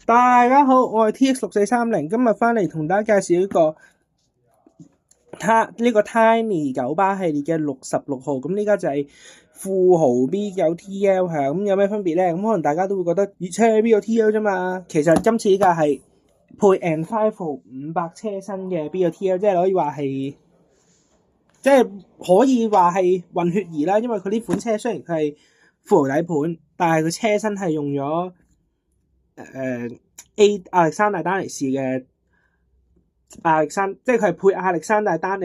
大家好，我係 TX6430，今日翻嚟同大家介紹呢個Tiny 九巴系列嘅66號，咁呢家就係富豪 B9TL 係咁有咩分別咧？咁可能大家都會覺得車 B9TL 啫嘛，其實今次呢架係配 Envivo 500車身嘅 B9TL， 即係可以話係混血兒啦，因為佢呢款車雖然佢係富豪底盤，但係佢車身係用咗亞歷山大丹尼士嘅即係佢係配亞歷山大丹尼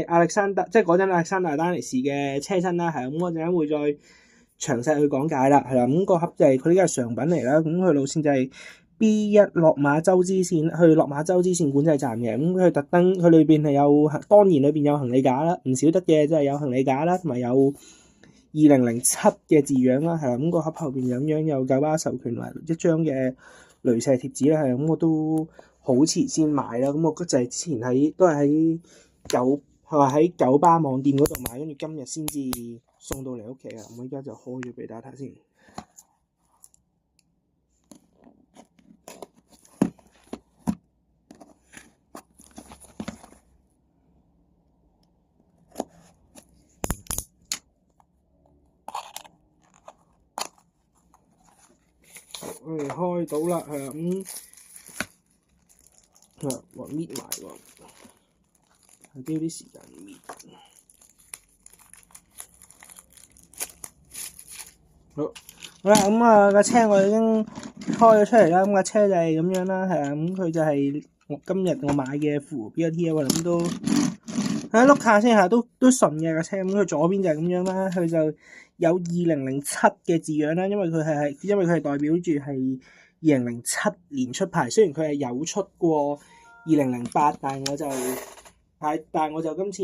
士嘅車身啦，係咁我陣間會再詳細去講解啦，係啦，咁個盒就係佢呢個係常品嚟啦，咁佢路線就係 B1 落馬洲支線去落馬洲支線管制站嘅，咁佢特登佢裏邊係當然裏邊有行李架啦，唔少得嘅即係有行李架啦，同埋有2007嘅字樣啦，係啦，咁個盒後邊咁樣有九巴授權埋一張嘅鐳射貼紙啦，係咁我都好遲先買啦，咁我就係之前喺九巴網店嗰度買，跟住今日先至送到嚟屋企啊！我而家就開咗俾大家睇先。我哋開到啦，係啦，我搣埋喎，係啲時間搣。好啦，咁架車我已經開咗出嚟啦，咁架車就係咁樣啦，係啊，咁佢就係今日我買嘅富豪 B9TL，咁都喺碌下先嚇，都順嘅架車，咁佢左邊就係咁樣啦，佢就有2007嘅字樣啦，因為佢係代表住係2007年出牌，雖然佢係有出過2008，但係我就今次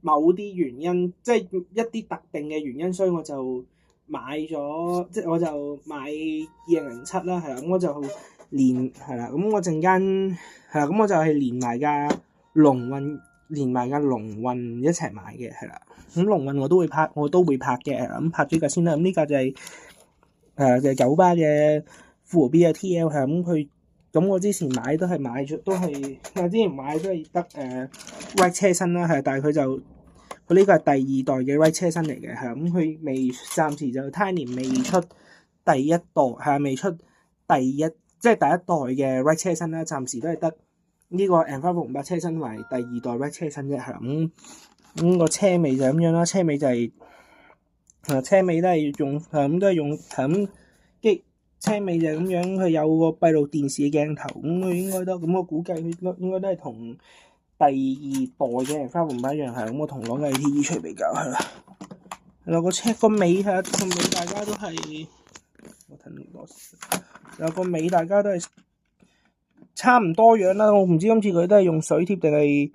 某啲原因，即係一啲特定嘅原因，所以我就買咗，即係我就買2007啦，係啦，咁我就連係啦，咁我陣間係啦，咁我就係連埋架龍運一齊買嘅，係啦，咁龍運我都會拍嘅，咁拍咗架先啦，咁呢架就係就係九巴嘅富豪 B9TL，係咁我之前買都係得white 車身啦，係，但係佢呢個係第二代嘅 white 車身嚟嘅，係咁佢暫時就 Tiny 未出第一代，係未出第一代嘅 white 車身啦，暫時都係得呢個 Envivo 500車身同埋第二代 white 車身啫，係咁個車尾就咁樣啦，車尾就係車尾都係用車尾就咁樣，佢有個閉路電視嘅鏡頭，咁佢應該都咁，我估計佢應該都係同第二代嘅Envivo 500一樣，係咁我同攞嘅 ATV 出嚟比較係啦。係啦，個車個尾大家都係個尾大家都係差唔多樣啦。我唔知今次佢都係用水貼定係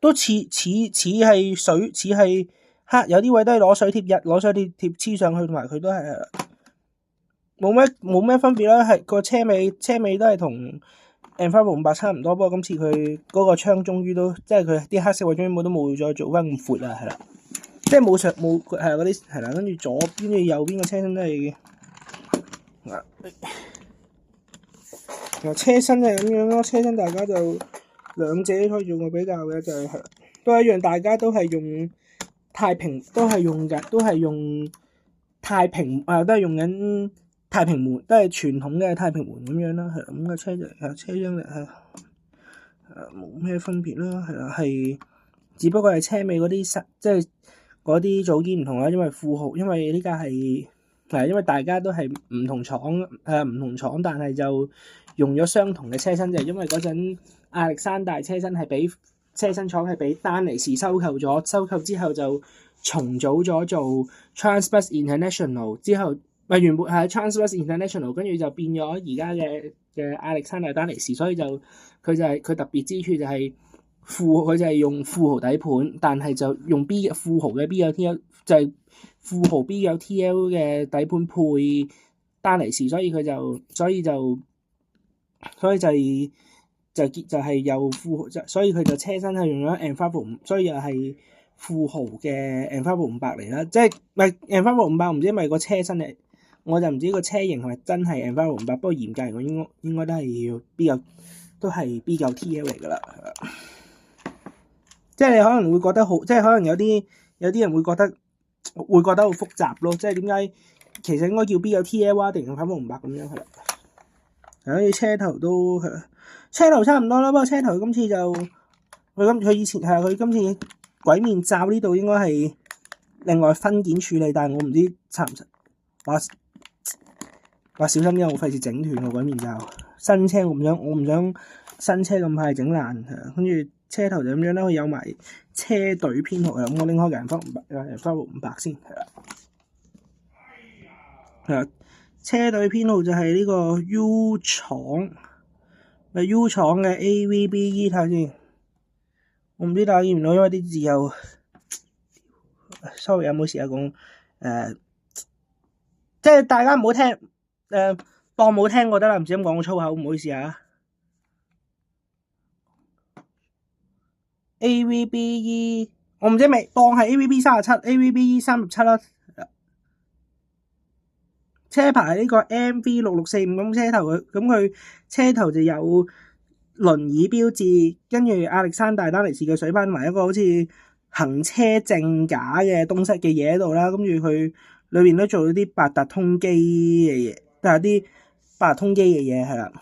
都似係黑，有啲位都係攞水貼黐上去，同埋佢都係冇咩分別啦。係個車尾都係同 Envivo 500差唔多，不過今次佢嗰個窗終於都即係佢啲黑色位終於都冇再做翻咁闊啦，係啦，即係冇嗰啲係啦，跟住右邊個車身都係車身係咁樣咯，車身大家就兩者可以做個比較嘅，就係都一樣，大家都係用太平，都係用緊太平門，都係傳統嘅太平門咁樣啦，係咁嘅車就車廂力冇咩分別啦，係啦，係只不過係車尾嗰啲即係嗰啲組件唔同啦，因為呢架係因為大家都係唔同廠，但係就用咗相同嘅車身，就係因為嗰陣亞歷山大車身車身廠係俾丹尼士收購咗，收購之後就重組咗做 Transbus International， 之後原本係 Transbus International， 跟住就變咗而家嘅亞歷山大丹尼士，所以佢特別之處就係佢就係用富豪底盤，但係就用富豪嘅 B9TL， 就係富豪 B9TL 嘅底盤配丹尼士，所以係有富豪，所以佢就車身係用咗 Envivo， 所以又係富豪嘅 Envivo 500嚟啦，即係唔係 Envivo 500，唔知係咪個車身係我就唔知個車型係咪真係 Enviro 500，不過嚴格嚟講應該都係要 B9TL 嚟㗎啦。即係你可能會覺得好，即係可能有啲人會覺得好複雜咯。即係點解其實應該叫 B9TL 啊，定 Enviro 500咁樣係啦。好似車頭都係啦，車頭差唔多啦。不過車頭今次就佢以前係佢今次鬼面罩呢度應該係另外分件處理，但係我唔知差唔差。話小心啲，我費事整斷個鬼面罩。新車我唔想新車咁快整爛。跟住車頭就咁樣啦，佢有埋車隊編號嘅。咁我拎開嘅Enviro 500先係啦。係啦，車隊編號就係呢個 U 廠嘅 AVBE 睇下先。我唔知大家見唔到，因為啲字又 sorry 有冇時間講即係大家唔好聽當冇聽過得啦，唔知咁講個粗口，唔好意思啊。AVBE 我唔知未當係 AVB 37 AVBE 37啦。車牌呢個 MV6645，咁車頭佢車頭就有輪椅標誌，跟住亞歷山大丹尼士嘅水牌同埋一個好似行車證架嘅東西嘅嘢喺度啦。跟住佢裏邊都做咗啲八達通機嘅嘢，但係啲八達通機嘅嘢係啦。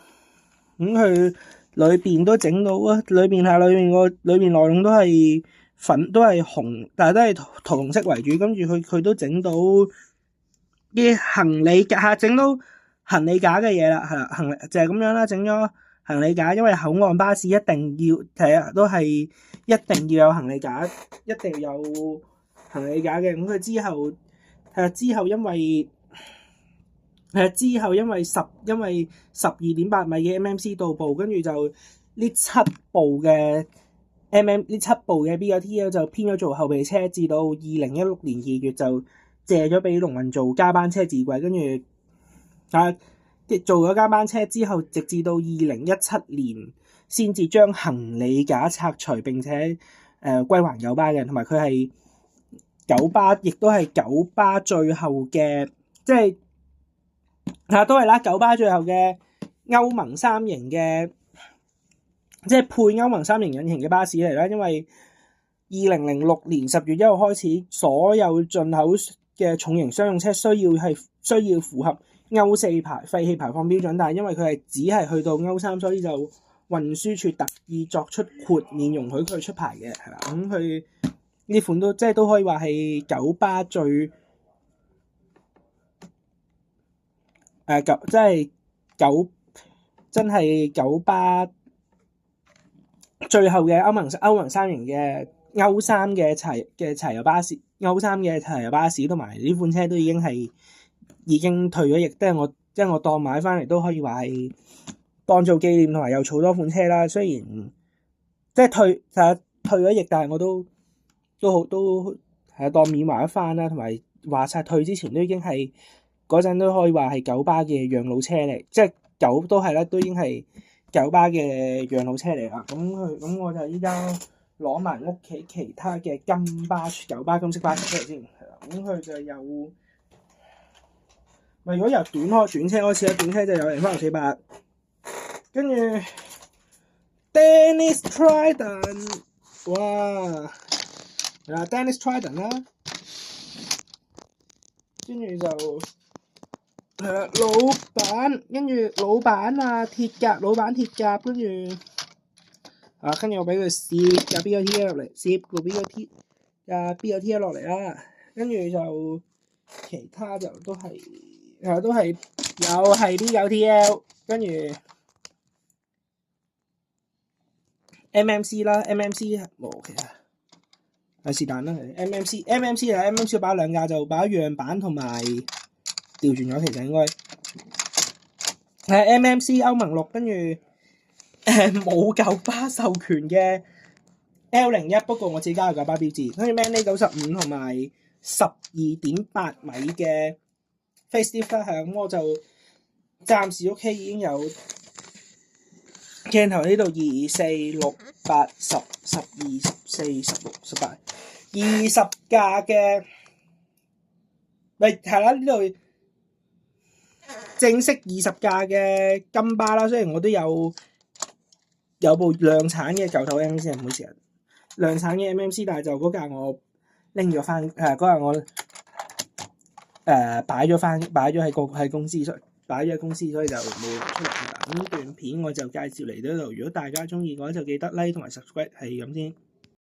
咁佢裏邊都整到啊，裏邊內容都係紅，但係都係桃紅色為主。跟住佢都整到啲行李架，整到行李架嘅嘢啦，係啦，就係咁樣啦，整咗行李架，因為口岸巴士一定要係啊，都係一定要有行李架，一定要有行李架嘅。咁佢之後因為12.8米嘅 MMC 倒部，跟住就呢7部嘅 B9TL 就編咗做後備車，至到2016年2月就借咗俾龍運做加班車自櫃，跟住做咗加班車之後，直至到2017年先至將行李架拆除並且歸還九巴嘅，同埋佢係九巴，亦都係九巴最後嘅，即係都係啦，九巴最後嘅歐盟3型嘅，即係配歐盟3型引擎嘅巴士嚟啦。因為2006年10月1號開始，所有進口嘅重型商用車需要符合歐4排廢氣排放標準，但係因為佢係只係去到歐3，所以就運輸署特意作出豁免，容許佢出牌嘅，係啦。咁佢呢款都即係都可以話係九巴最真係九巴最後嘅歐盟3型嘅歐3嘅柴油巴士，歐3嘅柴油巴士同埋呢款車都已經退咗役，即係我當買翻嚟都可以話係當做紀念，同埋又儲多款車啦。雖然即係退咗役，但係我都係當緬懷一番啦。同埋話晒退之前都已經係嗰陣都可以話係九巴嘅養老車嚟，即係都係啦，都已經係九巴嘅養老車嚟啦。咁我就依家攞埋屋企其他嘅九巴金色巴士出嚟先，係啦。咁佢就有，如果由短車開始啦，短車就有400，跟住 Dennis Trident， 哇，係啦 Dennis Trident 啦，跟住就係啦老闆，跟住老闆啊鐵甲，老闆鐵甲，跟住跟住我俾佢攝架 B9TL 落嚟，攝個 B9TL 落嚟啦，跟住就其他就都係又係 B9TL， 跟住 MMC 啦 ，MMC 冇其他係是但啦，MMC 擺兩架就擺樣板同埋調轉咗，其實應該係 MMC 歐盟6，跟住冇九巴授權嘅 L01， 不過我自己加咗九巴標誌，跟住 Manley 95同埋12.8米嘅 facelift 啦，咁我就暫時屋企已經有鏡頭呢度2、4、6、8、10、12、14、16、18、20架嘅，係啦，呢度正式20架嘅金巴啦。雖然我都有部量產嘅舊頭 MMC， 唔好意思，量產嘅 MMC， 但係就嗰架我拎咗翻，嗰日我擺咗喺公司，擺咗喺公司，所以就冇出嚟。咁段片我就介紹嚟到呢度。如果大家中意嘅話，就記得 like 同埋 subscribe，係咁先。